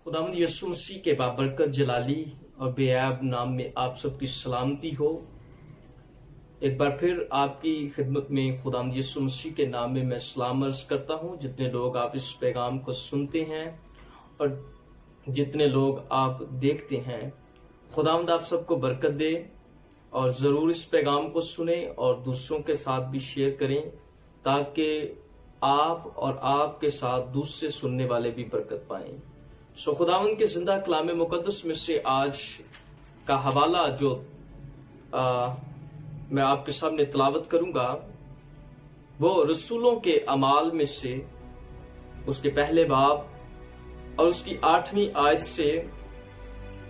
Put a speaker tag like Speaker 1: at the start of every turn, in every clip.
Speaker 1: खुदावंद यीशु मसीह के बाबरकत जलाली और बेऐब नाम में आप सबकी सलामती हो। एक बार फिर आपकी खिदमत में खुदावंद यीशु मसीह के नाम में मैं सलाम अर्ज करता हूँ। जितने लोग आप इस पैगाम को सुनते हैं और जितने लोग आप देखते हैं, खुदावंद आप सबको बरकत दे और ज़रूर इस पैगाम को सुने और दूसरों के साथ भी शेयर करें, ताकि आप और आपके साथ दूसरे सुनने वाले भी बरकत पाएं। सो खुदावंद के जिंदा कलाम मुकद्दस में से आज का हवाला जो मैं आपके सामने तिलावत करूंगा, वो रसूलों के अमाल में से उसके पहले बाब और उसकी 8वीं आयत से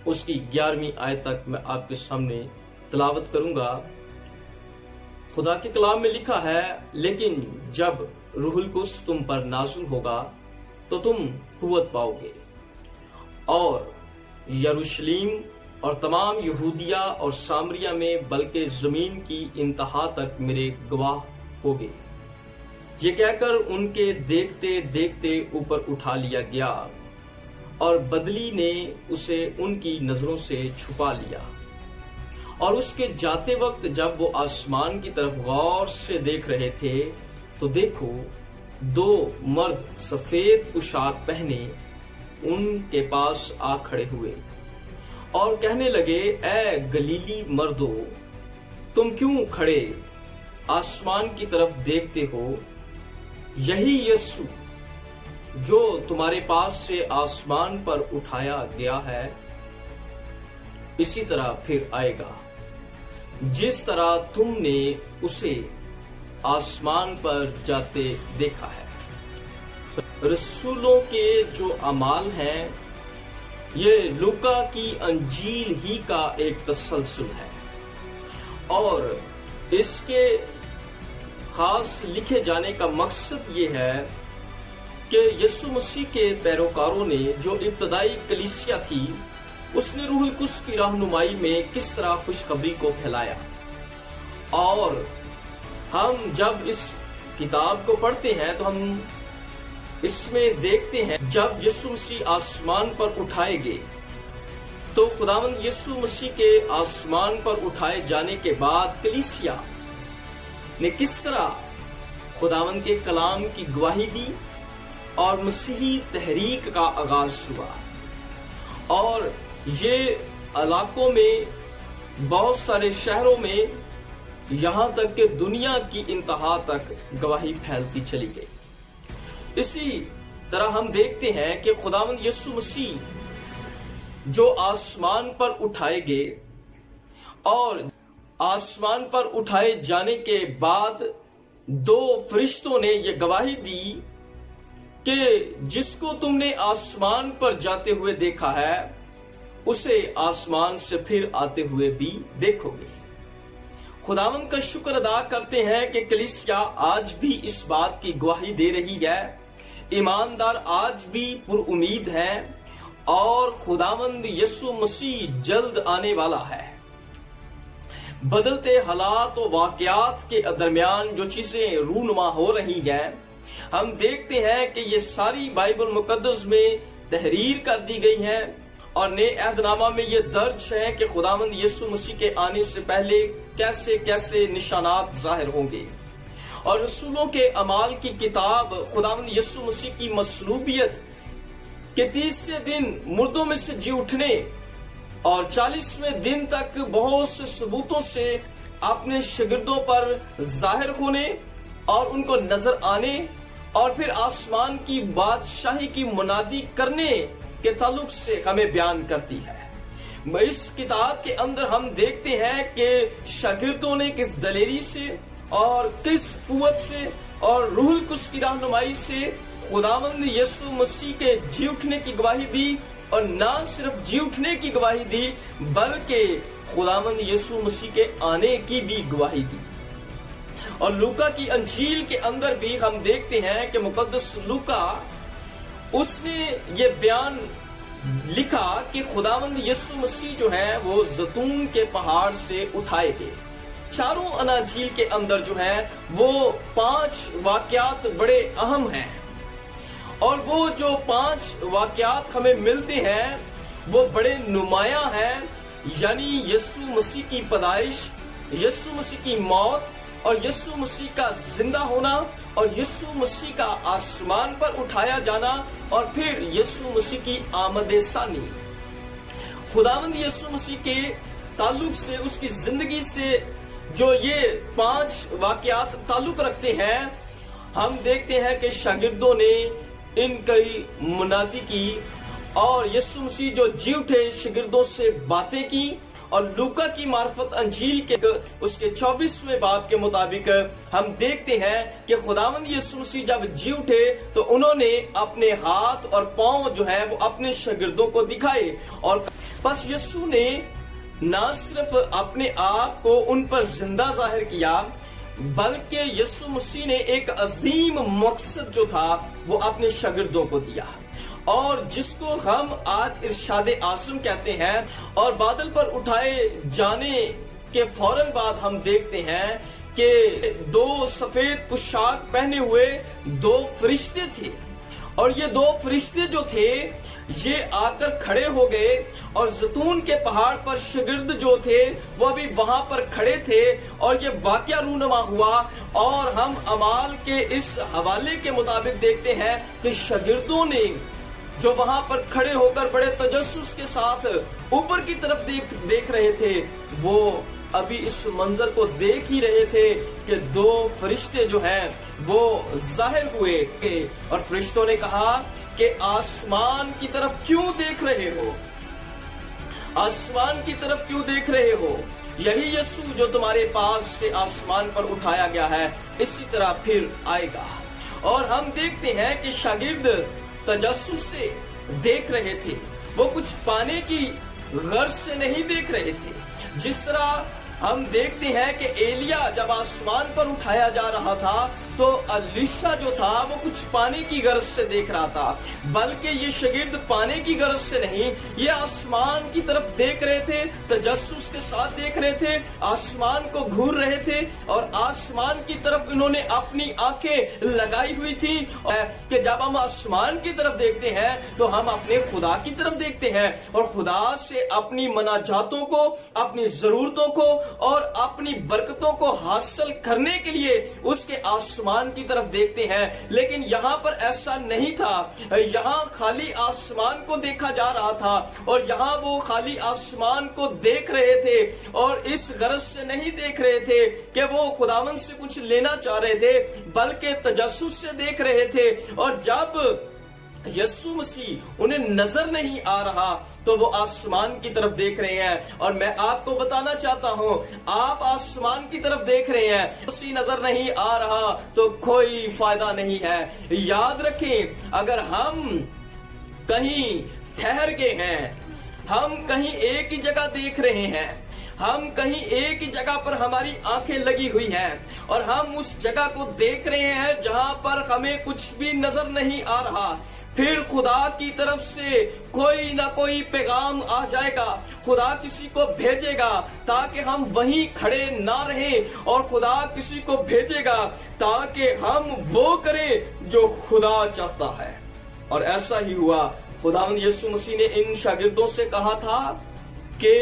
Speaker 1: उसकी 11वीं आयत तक मैं आपके सामने तिलावत करूंगा। खुदा के कलाम में लिखा है, लेकिन जब रूहुल कुद्स तुम पर नाज़िल होगा तो तुम कुव्वत पाओगे और यरूशलेम और तमाम यहूदिया और सामरिया में बल्कि जमीन की इंतहा तक मेरे गवाह होगे। ये कहकर उनके देखते देखते ऊपर उठा लिया गया और बदली ने उसे उनकी नजरों से छुपा लिया। और उसके जाते वक्त जब वो आसमान की तरफ गौर से देख रहे थे तो देखो, 2 मर्द सफेद पोशाक पहने उनके पास आ खड़े हुए और कहने लगे, ऐ गलीली मर्दो, तुम क्यों खड़े आसमान की तरफ देखते हो? यही यीशु जो तुम्हारे पास से आसमान पर उठाया गया है, इसी तरह फिर आएगा, जिस तरह तुमने उसे आसमान पर जाते देखा है। रसूलों के जो अमाल हैं, ये लूका की अंजील ही का एक तसलसल है और इसके खास लिखे जाने का मकसद ये है कि यीशु मसीह के पैरोकारों ने जो इब्तदाई कलीसिया थी, उसने रूहुल कुद्स की रहनुमाई में किस तरह खुशखबरी को फैलाया। और हम जब इस किताब को पढ़ते हैं तो हम इसमें देखते हैं, जब यीशु मसीह आसमान पर उठाए गए तो खुदावंद यीशु मसीह के आसमान पर उठाए जाने के बाद कलीसिया ने किस तरह खुदावंद के कलाम की गवाही दी और मसीही तहरीक का आगाज हुआ। और ये इलाकों में, बहुत सारे शहरों में, यहाँ तक कि दुनिया की इंतहा तक गवाही फैलती चली गई। इसी तरह हम देखते हैं कि खुदावंद यीशु मसीह जो आसमान पर उठाए गए और आसमान पर उठाए जाने के बाद 2 फरिश्तों ने यह गवाही दी कि जिसको तुमने आसमान पर जाते हुए देखा है, उसे आसमान से फिर आते हुए भी देखोगे। खुदावंद का शुक्र अदा करते हैं कि कलीसिया आज भी इस बात की गवाही दे रही है, ईमानदार आज भी पुरुमीद हैं और खुदावंद यीशु मसीह जल्द आने वाला है। बदलते हालात और वाकयात के दरमियान जो चीजें रूनुमा हो रही हैं, हम देखते हैं कि ये सारी बाइबल मुकद्दस में तहरीर कर दी गई हैं और नए अहदनामा में ये दर्ज है कि खुदावंद यीशु मसीह के आने से पहले कैसे कैसे निशानात जाहिर होंगे। और रसूलों के अमाल की किताब खुदावंद यीशु मसीह की मसलूबियत के 30वें दिन मुर्दों में से जी उठने और 40वें दिन तक बहुत से सबूतों से अपने शागिर्दों पर जाहिर होने और उनको नजर आने और फिर आसमान की बादशाही की मुनादी करने के ताल्लुक से हमें बयान करती है। इस किताब के अंदर हम देखते हैं कि शागिर्दों ने किस दलेरी से और किस कुव्वत से और रूहुल कुद्स की रहनुमाई से खुदावंद यीशु मसीह के जी उठने की गवाही दी, और ना सिर्फ जी उठने की गवाही दी बल्कि खुदावंद यीशु मसीह के आने की भी गवाही दी। और लूका की अंजील के अंदर भी हम देखते हैं कि मुकद्दस लूका, उसने ये बयान लिखा कि खुदावंद यीशु मसीह जो है वो जैतून के पहाड़ से उठाए गए। चारों अनाजील के अंदर जो है वो 5 वाकयात बड़े अहम हैं اور وہ جو 5 واقعات ہمیں ملتے ہیں وہ بڑے نمایاں ہیں، یعنی یسوع مسیح کی پیدائش، یسوع مسیح کی موت اور یسوع مسیح کا زندہ ہونا اور یسوع مسیح کا آسمان پر اٹھایا جانا اور پھر یسوع مسیح کی آمد ثانی۔ خداوند یسوع مسیح کے تعلق سے، اس کی زندگی سے جو یہ 5 واقعات تعلق رکھتے ہیں، ہم دیکھتے ہیں کہ شاگردوں نے ان کی منادی کی اور یسوع مسیح جو جی اٹھے شاگردوں سے باتیں کی، اور لوکا کی معرفت انجیل کے اس کے 24ویں باب کے مطابق ہم دیکھتے ہیں کہ خداوند یسوع مسیح جب جی اٹھے تو انہوں نے اپنے ہاتھ اور پاؤں جو ہے وہ اپنے شاگردوں کو دکھائے، اور پس یسوع نے نہ صرف اپنے آپ کو ان پر زندہ ظاہر کیا بلکہ یسوع مسیح نے ایک عظیم مقصد جو تھا وہ اپنے شاگردوں کو دیا، اور جس کو ہم آج ارشاد اعظم کہتے ہیں۔ اور بادل پر اٹھائے جانے کے فوراً بعد ہم دیکھتے ہیں کہ 2 سفید پوشاک پہنے ہوئے 2 فرشتے تھے، اور یہ 2 فرشتے جو تھے یہ آ کر کھڑے ہو گئے، اور زیتون کے پہاڑ پر شاگرد جو تھے وہ بھی وہاں پر کھڑے تھے، اور یہ واقعہ رونما ہوا، اور ہم اعمال کے اس حوالے کے مطابق دیکھتے ہیں کہ شاگردوں نے جو وہاں پر کھڑے ہو کر بڑے تجسس کے ساتھ اوپر کی طرف دیکھ رہے تھے، وہ ابھی اس منظر کو دیکھ ہی رہے تھے کہ 2 فرشتے جو ہیں وہ ظاہر ہوئے، اور فرشتوں نے کہا کہ آسمان کی طرف کیوں دیکھ رہے ہو؟ آسمان کی طرف کیوں دیکھ رہے ہو؟ یہی یسوع جو تمہارے پاس سے آسمان پر اٹھایا گیا ہے اسی طرح پھر آئے گا۔ اور ہم دیکھتے ہیں کہ شاگرد تجسس سے دیکھ رہے تھے، وہ کچھ پانے کی غرض سے نہیں دیکھ رہے تھے۔ جس طرح ہم دیکھتے ہیں کہ ایلیا جب آسمان پر اٹھایا جا رہا تھا تو الیشا جو تھا وہ کچھ پانے کی غرض سے دیکھ رہا تھا، بلکہ یہ شاگرد پانے کی غرض سے نہیں، یہ آسمان کی طرف دیکھ رہے تھے، تجسس کے ساتھ دیکھ رہے تھے، آسمان کو گھور رہے تھے، اور آسمان کی طرف انہوں نے اپنی آنکھیں لگائی ہوئی تھی کہ جب ہم آسمان کی طرف دیکھتے ہیں تو ہم اپنے خدا کی طرف دیکھتے ہیں، اور خدا سے اپنی مناجاتوں کو، اپنی ضرورتوں کو اور اپنی برکتوں کو حاصل کرنے کے لیے اس کے آسمان کی طرف دیکھتے ہیں۔ لیکن یہاں پر ایسا نہیں تھا، یہاں خالی آسمان کو دیکھا جا رہا تھا، اور یہاں وہ خالی آسمان کو دیکھ رہے تھے، اور اس غرض سے نہیں دیکھ رہے تھے کہ وہ خداوند سے کچھ لینا چاہ رہے تھے، بلکہ تجسس سے دیکھ رہے تھے۔ اور جب یسوع مسیح انہیں نظر نہیں آ رہا تو وہ آسمان کی طرف دیکھ رہے ہیں، اور میں آپ کو بتانا چاہتا ہوں آپ آسمان کی طرف دیکھ رہے ہیں، مسیح نظر نہیں آ رہا تو کوئی فائدہ نہیں ہے۔ یاد رکھیں، اگر ہم کہیں ٹھہر گئے ہیں، ہم کہیں ایک ہی جگہ دیکھ رہے ہیں، ہم کہیں ایک ہی جگہ پر ہماری آنکھیں لگی ہوئی ہیں اور ہم اس جگہ کو دیکھ رہے ہیں جہاں پر ہمیں کچھ بھی نظر نہیں آ رہا، پھر خدا کی طرف سے کوئی نہ کوئی پیغام آ جائے گا، خدا کسی کو بھیجے گا تاکہ ہم وہیں کھڑے نہ رہیں، اور خدا کسی کو بھیجے گا تاکہ ہم وہ کریں جو خدا چاہتا ہے۔ اور ایسا ہی ہوا۔ خداوند یسوع مسیح نے ان شاگردوں سے کہا تھا کہ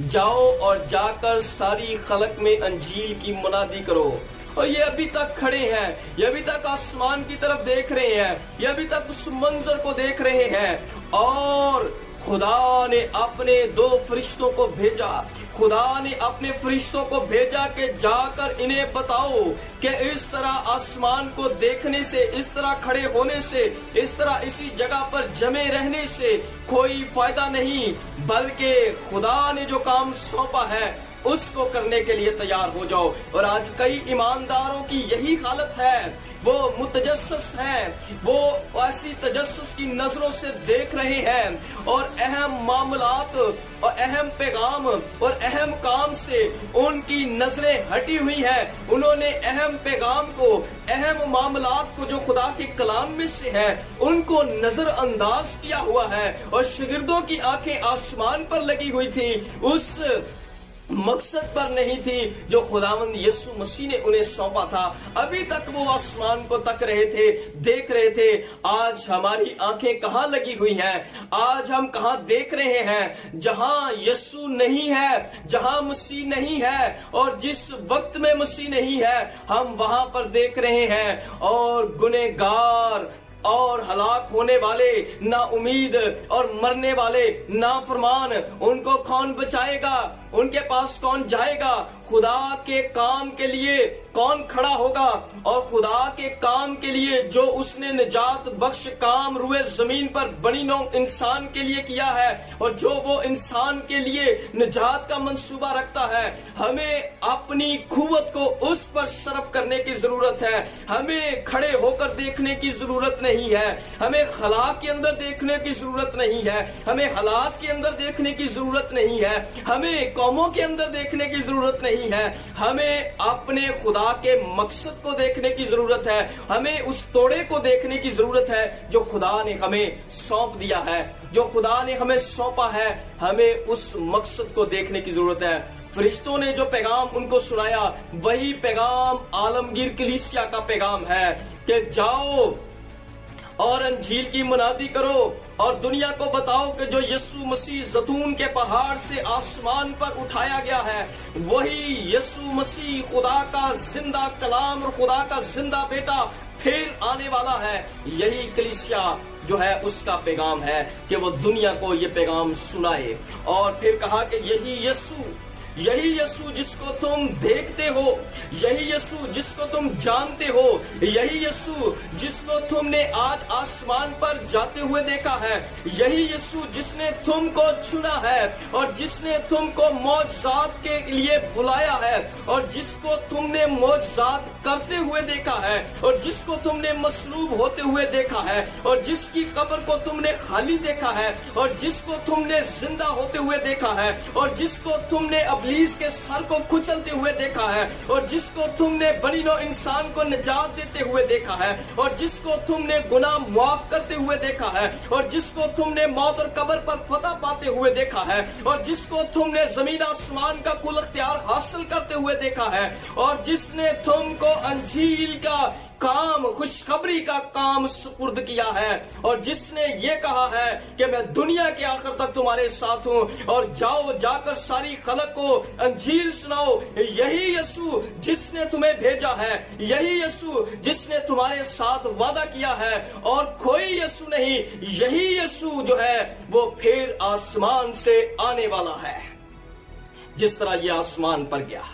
Speaker 1: جاؤ اور جا کر ساری خلق میں انجیل کی منادی کرو، اور یہ ابھی تک کھڑے ہیں، یہ ابھی تک آسمان کی طرف دیکھ رہے ہیں، یہ ابھی تک اس منظر کو دیکھ رہے ہیں، اور خدا نے اپنے 2 فرشتوں کو بھیجا، خدا نے اپنے فرشتوں کو بھیجا کہ جا کر انہیں بتاؤ کہ اس طرح آسمان کو دیکھنے سے، اس طرح کھڑے ہونے سے، اس طرح اسی جگہ پر جمے رہنے سے کوئی فائدہ نہیں، بلکہ خدا نے جو کام سونپا ہے اس کو کرنے کے لیے تیار ہو جاؤ۔ اور آج کئی ایمانداروں کی یہی حالت ہے، وہ متجسس ہیں، وہ ایسی تجسس کی نظروں سے دیکھ رہے ہیں، اور اہم معاملات اور اہم پیغام اور اہم کام سے ان کی نظریں ہٹی ہوئی ہیں۔ انہوں نے اہم پیغام کو، اہم معاملات کو جو خدا کے کلام میں سے ہے ان کو نظر انداز کیا ہوا ہے، اور شاگردوں کی آنکھیں آسمان پر لگی ہوئی تھی، اس मकसद पर नहीं थी जो खुदावंद यीशु मसीह ने उन्हें सौंपा था। अभी तक वो आसमान को तक रहे थे, देख रहे थे। आज हमारी आंखें कहां लगी हुई हैं? आज हम कहां देख रहे हैं? जहां यीशु नहीं है, जहां मसीह नहीं है, और जिस वक्त में मसीह नहीं है, हम वहां पर देख रहे हैं। और गुनहगार और हलाक होने वाले, ना उम्मीद और मरने वाले नाफरमान, उनको कौन बचाएगा? उनके पास कौन जाएगा? खुदा के काम के लिए कौन खड़ा होगा? और खुदा के काम के लिए जो उसने निजात बख्श काम रुए जमीन पर बनी नौ इंसान के लिए किया है, और जो वो इंसान के लिए निजात का मंसूबा रखता है, हमें अपनी कुव्वत को उस पर सर्फ करने की जरूरत है। हमें खड़े होकर देखने की जरूरत नहीं है, हमें खला के अंदर देखने की जरूरत नहीं है, हमें हालात के अंदर देखने की जरूरत नहीं है, हमें कौमों के अंदर देखने की जरूरत नहीं है। हमें अपने खुदा के मकसद को देखने की जरूरत है। हमें उस तोड़े को देखने की जरूरत है जो खुदा ने हमें सौंप दिया है, जो खुदा ने हमें सौंपा है। हमें उस मकसद को देखने की जरूरत है। फरिश्तों ने जो पैगाम उनको सुनाया, वही पैगाम आलमगीर कलीसिया का पैगाम है कि जाओ और अंजील की मुनादी करो और दुनिया को बताओ कि जो यीशु मसीह ज़ैतून के पहाड़ से आसमान पर उठाया गया है, वही यीशु मसीह खुदा का जिंदा कलाम और खुदा का जिंदा बेटा फिर आने वाला है। यही कलीसिया जो है उसका पैगाम है कि वो दुनिया को ये पैगाम सुनाए। और फिर कहा कि यही यीशु जिसको तुम देखते हो, यही यीशु जिसको तुम जानते हो, यही यीशु जिसको तुमने आज आसमान पर जाते हुए देखा है, यही यीशु जिसने तुमको चुना है और जिसने तुमको मौजज़ात के लिए बुलाया है, और जिसको तुमने मौजज़ात करते हुए देखा है, और जिसको तुमने मसलूब होते हुए देखा है, और जिसकी कब्र को तुमने खाली देखा है, और जिसको तुमने जिंदा होते हुए देखा है, और जिसको तुमने इब्लीस के सर को कुचलते हुए देखा है, और जिसको तुमने बनी नौ इंसान को निजात देते हुए देखा है, और जिसको तुमने गुनाह माफ करते हुए देखा है, और जिसको तुमने मौत और कब्र पर फतह पाते हुए देखा है, और जिसको तुमने जमीन आसमान का कुल अख्तियार हासिल करते हुए देखा है, और जिसने तुमको अंजील का काम, खुशखबरी का काम सुपुर्द किया है, और जिसने ये कहा है कि मैं दुनिया के आखिर तक तुम्हारे साथ हूं, और जाओ जाकर सारी खलक को अंजील सुनाओ। यही यीशु जिसने तुम्हें भेजा है, यही यीशु जिसने तुम्हारे साथ वादा किया है, और कोई यीशु नहीं। यही यीशु जो है वो फिर आसमान से आने वाला है। जिस तरह ये आसमान पर गया,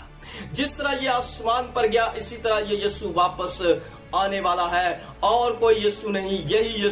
Speaker 1: जिस तरह ये आसमान पर गया, इसी तरह ये यीशु वापस आने वाला है। और कोई यीशु नहीं, यही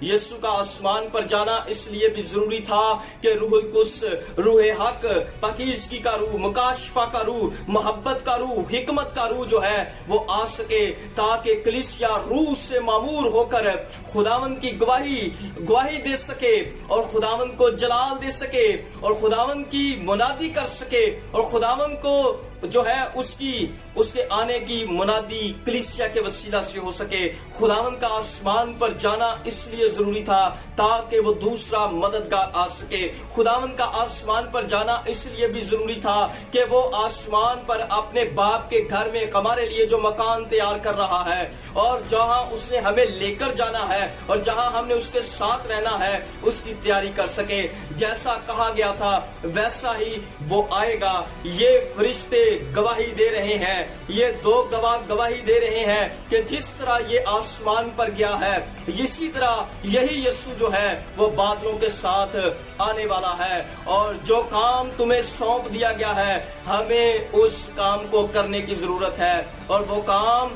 Speaker 1: यीशु का आसमान पर जाना इसलिए भी जरूरी था कि रूहुल कुद्स, रूह हक, पाकीज़गी का रूह, मुकाशफा का रूह, मोहब्बत का रूह, हिकमत का रूह जो है वो आ सके, ताकि कलीसिया रूह से मामूर होकर खुदावंद की गवाही दे सके, और खुदावंद को जलाल दे सके, और खुदावंद की मुनादी कर सके, और खुदावंद को जो है उसके आने की मुनादी कलीसिया के वसीला से हो सके। खुदावंद का आसमान पर जाना इसलिए जरूरी था ताकि वो दूसरा मददगार आ सके। खुदावंद का आसमान पर जाना इसलिए भी जरूरी था कि वो आसमान पर अपने बाप के घर में हमारे लिए जो मकान तैयार कर रहा है, और जहां उसने हमें लेकर जाना है, और जहां हमने उसके साथ रहना है, उसकी तैयारी कर सके। जैसा कहा गया था वैसा ही वो आएगा। ये फरिश्ते गवाही दे रहे हैं, ये दो गवाह गवाही दे रहे हैं कि जिस तरह ये आसमान पर गया है, इसी तरह यही यीशु जो है वो बादलों के साथ आने वाला है। और जो काम तुम्हें सौंप दिया गया है, हमें उस काम को करने की जरूरत है, और वो काम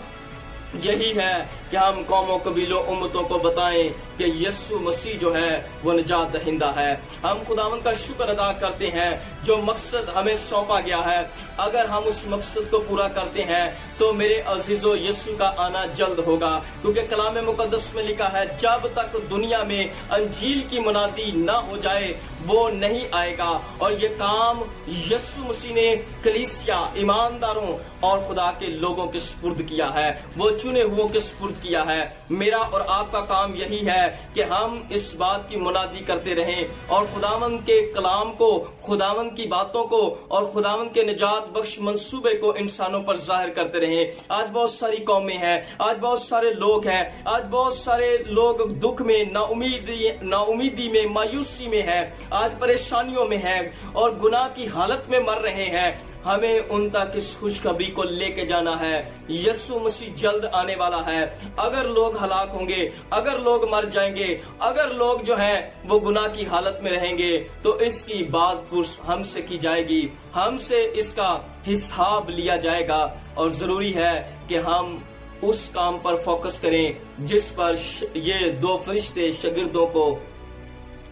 Speaker 1: यही है कि हम कौमों, कबीलों, उम्मतों को बताएं कि यीशु मसीह जो है वो निजात दहिंदा है। हम खुदावंद का शुक्र अदा करते हैं जो मकसद हमें सौंपा गया है। अगर हम उस मकसद को पूरा करते हैं तो मेरे अजीजों यीशु का आना जल्द होगा, क्योंकि कलाम मुकद्दस में लिखा है जब तक दुनिया में अंजील की मुनादी ना हो जाए वो नहीं आएगा। और ये काम यीशु मसीह ने कलीसिया, ईमानदारों और खुदा के लोगों के सुपुर्द किया है, वो चुने हुओं के सुपुर्द نامزد کیا ہے۔ میرا اور آپ کا کام یہی ہے کہ ہم اس بات کی منادی کرتے رہیں اور خداوند کے کلام کو، خداوند کی باتوں کو اور خداوند کے نجات بخش منصوبے کو انسانوں پر ظاہر کرتے رہیں۔ آج بہت ساری قومیں ہیں، آج بہت سارے لوگ ہیں، آج بہت سارے لوگ دکھ میں، نا امیدی میں، مایوسی میں ہیں، آج پریشانیوں میں ہیں اور گناہ کی حالت میں مر رہے ہیں۔ ہمیں ان تک اس خوشخبری کو لے کے جانا ہے۔ یسوع مسیح جلد آنے والا ہے۔ اگر لوگ ہلاک ہوں گے، اگر لوگ مر جائیں گے، اگر لوگ جو ہیں وہ گناہ کی حالت میں رہیں گے تو اس کی باز پرس ہم سے کی جائے گی، ہم سے اس کا حساب لیا جائے گا، اور ضروری ہے کہ ہم اس کام پر فوکس کریں جس پر یہ دو فرشتے شاگردوں کو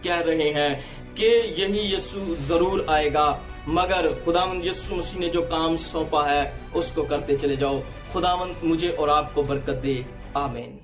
Speaker 1: کہہ رہے ہیں کہ یہی یسوع ضرور آئے گا، مگر خداوند یسوع مسیح نے جو کام سونپا ہے اس کو کرتے چلے جاؤ۔ خداوند مجھے اور آپ کو برکت دے، آمین۔